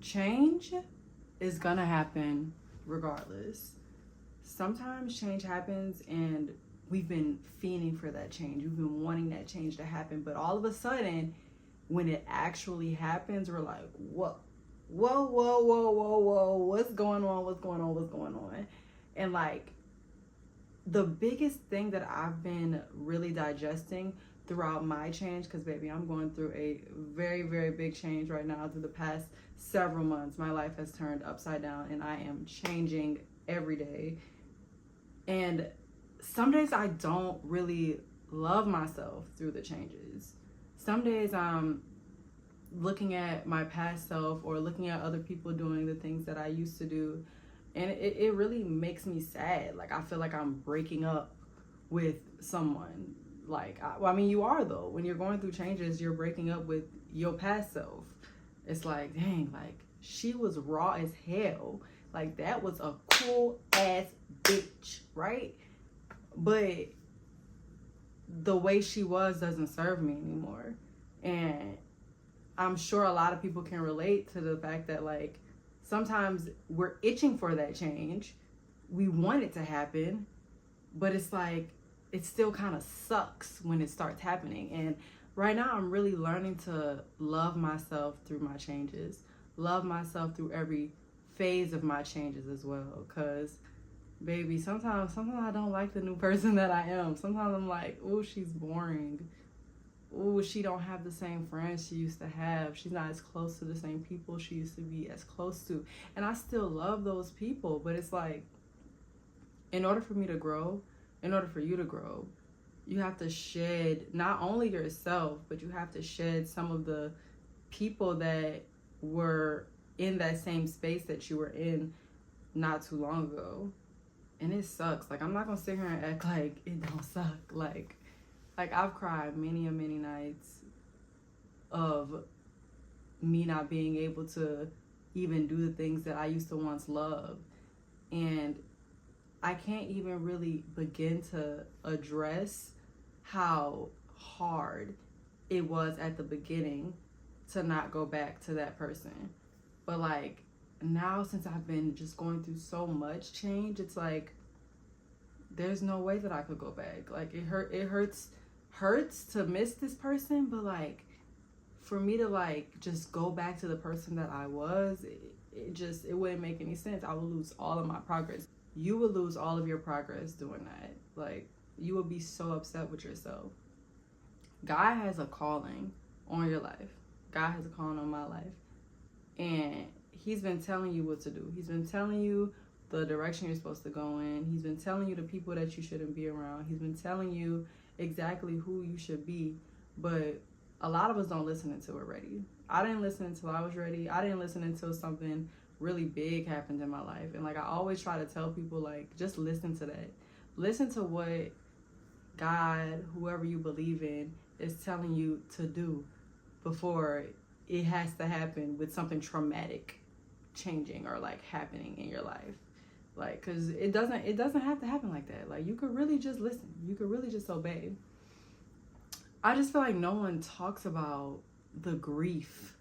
change is gonna happen regardless. Sometimes change happens and we've been fiending for that change. We've been wanting that change to happen, but all of a sudden, when it actually happens, we're like, whoa, whoa, whoa, whoa, whoa, whoa, what's going on? What's going on? What's going on? And like, the biggest thing that I've been really digesting throughout my change, because baby, I'm going through a very, very big change right now. Through the past several months, my life has turned upside down and I am changing every day. And some days I don't really love myself through the changes. Some days I'm looking at my past self or looking at other people doing the things that I used to do, and it really makes me sad. Like, I feel like I'm breaking up with someone. Like, I mean, you are though. When you're going through changes, you're breaking up with your past self. It's like, dang, like, she was raw as hell. Like, that was a cool ass bitch, right? But the way she was doesn't serve me anymore. And I'm sure a lot of people can relate to the fact that, like, sometimes we're itching for that change. We want it to happen, but it's like, it still kind of sucks when it starts happening. And right now, I'm really learning to love myself through my changes, love myself through every phase of my changes as well. Because, baby, sometimes I don't like the new person that I am. Sometimes I'm like, oh, she's boring. Oh, she don't have the same friends she used to have. She's not as close to the same people she used to be as close to. And I still love those people, but it's like, in order for me to grow, in order for you to grow, you have to shed not only yourself, but you have to shed some of the people that were in that same space that you were in not too long ago. And it sucks. Like, I'm not gonna sit here and act like it don't suck. Like I've cried many nights of me not being able to even do the things that I used to once love. And I can't even really begin to address how hard it was at the beginning to not go back to that person. But like, now, since I've been just going through so much change, it's like, there's no way that I could go back. Like, it hurts to miss this person, but like, for me to like just go back to the person that I was, it wouldn't make any sense. I would lose all of my progress. You would lose all of your progress doing that. Like, you would be so upset with yourself. God has a calling on your life. God has a calling on my life. And he's been telling you what to do. He's been telling you the direction you're supposed to go in. He's been telling you the people that you shouldn't be around. He's been telling you exactly who you should be. But a lot of us don't listen until we're ready. I didn't listen until I was ready. I didn't listen until something really big happened in my life. And like, I always try to tell people, like, just listen to that. Listen to what God, whoever you believe in, is telling you to do before it has to happen with something traumatic changing or like happening in your life. Like, because it doesn't have to happen like that. Like, you could really just listen. You could really just obey. I just feel like no one talks about the grief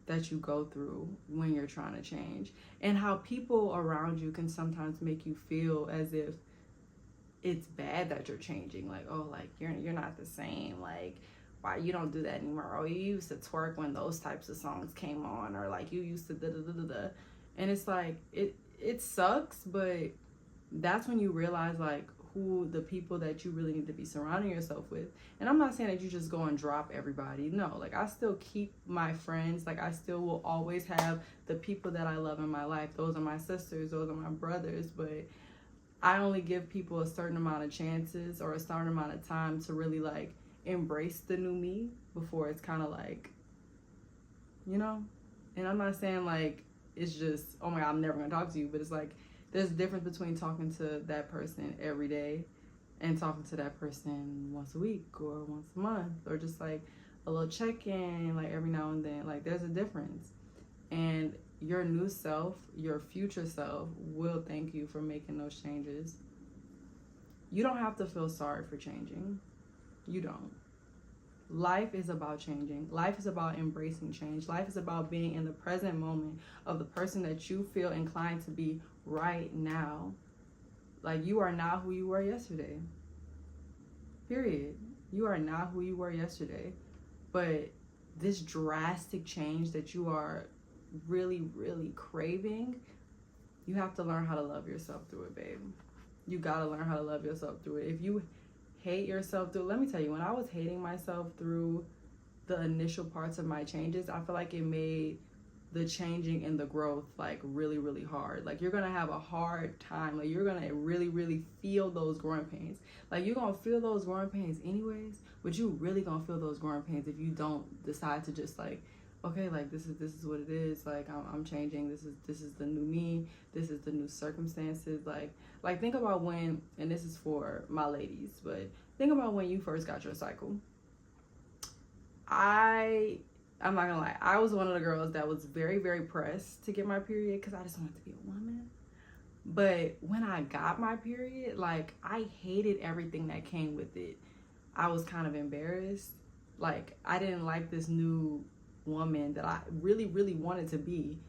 that you go through when you're trying to change, and how people around you can sometimes make you feel as if it's bad that you're changing. Like, oh, like, you're not the same. Like, why you don't do that anymore? Oh, you used to twerk when those types of songs came on, or like, you used to da da da da da. And it's like, it sucks, but that's when you realize like who the people that you really need to be surrounding yourself with. And I'm not saying that you just go and drop everybody. No, like, I still keep my friends. Like, I still will always have the people that I love in my life. Those are my sisters, those are my brothers, but I only give people a certain amount of chances or a certain amount of time to really like embrace the new me before it's kind of like, you know. And I'm not saying like it's just, oh my God, I'm never gonna talk to you, but it's like, there's a difference between talking to that person every day and talking to that person once a week or once a month, or just like a little check-in like every now and then. Like, there's a difference. And your new self, your future self, will thank you for making those changes. You don't have to feel sorry for changing. You don't. Life is about changing. Life is about embracing change. Life is about being in the present moment of the person that you feel inclined to be right now. Like, you are not who you were yesterday. Period. You are not who you were yesterday. But this drastic change that you are really, really craving, you have to learn how to love yourself through it, babe. You gotta learn how to love yourself through it. If you hate yourself through, let me tell you, when I was hating myself through the initial parts of my changes, I feel like it made the changing and the growth like really, really hard. Like, you're gonna have a hard time. Like, you're gonna really, really feel those growing pains. Like, you're gonna feel those growing pains anyways, but you really gonna feel those growing pains if you don't decide to just like, okay, like this is what it is. Like, I'm changing. This is the new me. This is the new circumstances. Like think about when, and this is for my ladies, but think about when you first got your cycle. I'm not gonna lie, I was one of the girls that was very, very pressed to get my period because I just wanted to be a woman. But when I got my period, like, I hated everything that came with it. I was kind of embarrassed. Like, I didn't like this new woman that I really, really wanted to be.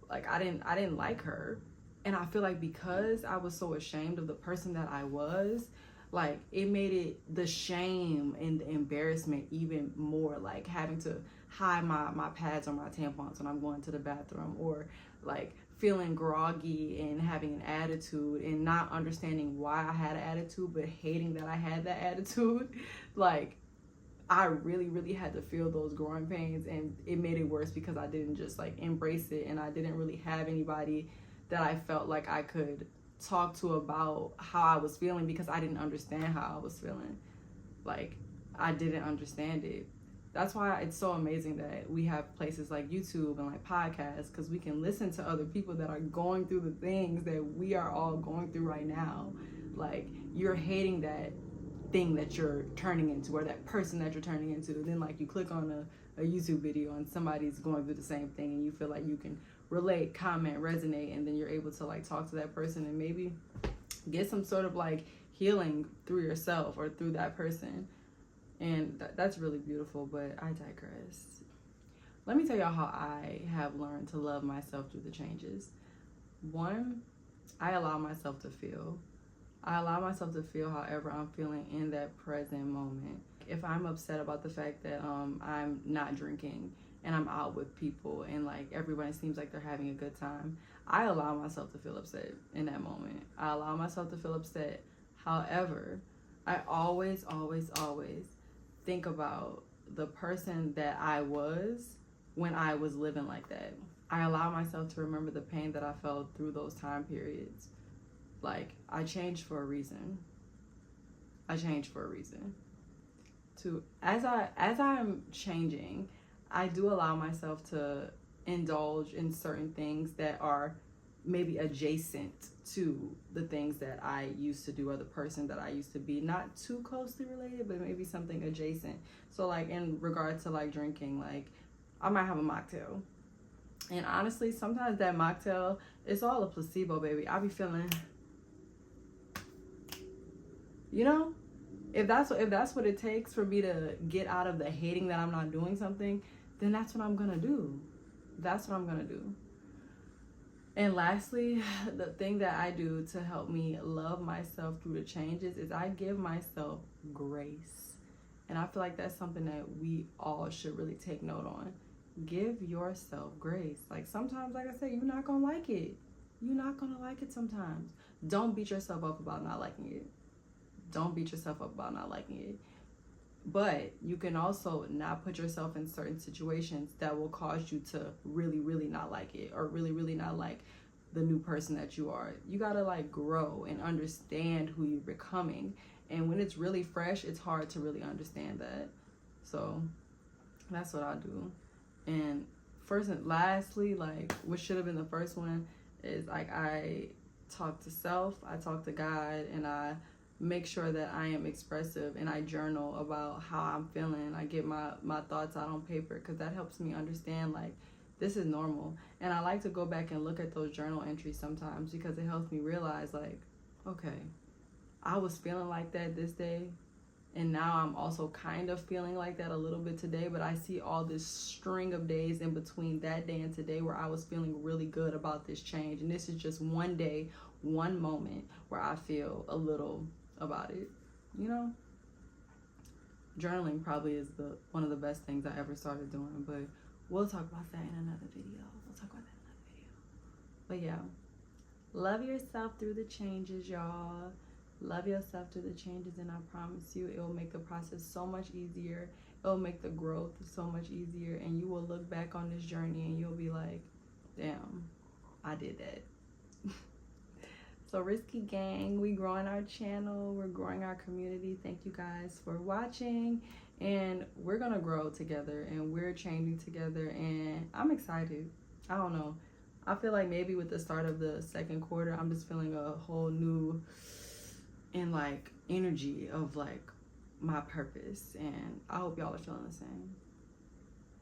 Like, I didn't like her. And I feel like because I was so ashamed of the person that I was, like, it made it, the shame and the embarrassment, even more. Like, having to hide my pads or my tampons when I'm going to the bathroom, or like feeling groggy and having an attitude and not understanding why I had an attitude, but hating that I had that attitude. Like, I really, really had to feel those growing pains, and it made it worse because I didn't just like embrace it, and I didn't really have anybody that I felt like I could talk to about how I was feeling, because I didn't understand how I was feeling. Like, I didn't understand it. That's why it's so amazing that we have places like YouTube and like podcasts, because we can listen to other people that are going through the things that we are all going through right now. Like, you're hating that thing that you're turning into, or that person that you're turning into. Then like you click on a YouTube video and somebody's going through the same thing, and you feel like you can relate, comment, resonate, and then you're able to like talk to that person and maybe get some sort of like healing through yourself or through that person. And that's really beautiful, but I digress. Let me tell y'all how I have learned to love myself through the changes. One, I allow myself to feel. I allow myself to feel however I'm feeling in that present moment. If I'm upset about the fact that I'm not drinking and I'm out with people and like everybody seems like they're having a good time, I allow myself to feel upset in that moment. I allow myself to feel upset. However, I always, always, always think about the person that I was when I was living like that. I allow myself to remember the pain that I felt through those time periods. Like, I changed for a reason. I changed for a reason. As I'm changing, I do allow myself to indulge in certain things that are maybe adjacent to the things that I used to do, or the person that I used to be. Not too closely related, but maybe something adjacent. So like in regard to like drinking, like I might have a mocktail. And honestly, sometimes that mocktail, it's all a placebo, baby. I be feeling, you know, if that's what it takes for me to get out of the hating that I'm not doing something, then that's what I'm gonna do. That's what I'm gonna do. And lastly, the thing that I do to help me love myself through the changes is I give myself grace. And I feel like that's something that we all should really take note on. Give yourself grace. Like, sometimes, like I said, you're not gonna like it. You're not gonna like it sometimes. Don't beat yourself up about not liking it. Don't beat yourself up about not liking it. But you can also not put yourself in certain situations that will cause you to really, really not like it, or really, really not like the new person that you are. You gotta like grow and understand who you're becoming. And when it's really fresh, it's hard to really understand that. So that's what I do. And first and lastly, like what should have been the first one is like I talk to self, I talk to God, and I make sure that I am expressive, and I journal about how I'm feeling. I get my thoughts out on paper, because that helps me understand like this is normal. And I like to go back and look at those journal entries sometimes, because it helps me realize like, okay, I was feeling like that this day, And now I'm also kind of feeling like that a little bit today, but I see all this string of days in between that day and today where I was feeling really good about this change. And this is just one day, one moment where I feel a little about it. You know, journaling probably is one of the best things I ever started doing, but we'll talk about that in another video. But yeah, love yourself through the changes, y'all. Love yourself through the changes, and I promise you it will make the process so much easier. It will make the growth so much easier, and you will look back on this journey and you'll be like, damn, I did that. So Risky Gang, we growing our channel, we're growing our community. Thank you guys for watching, and we're gonna grow together and we're changing together, and I'm excited. I don't know, I feel like maybe with the start of the second quarter, I'm just feeling a whole new and like energy of like my purpose, and I hope y'all are feeling the same.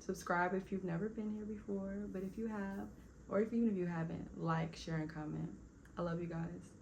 Subscribe if you've never been here before, but if you have, or even if you haven't, like, share, and comment. I love you guys.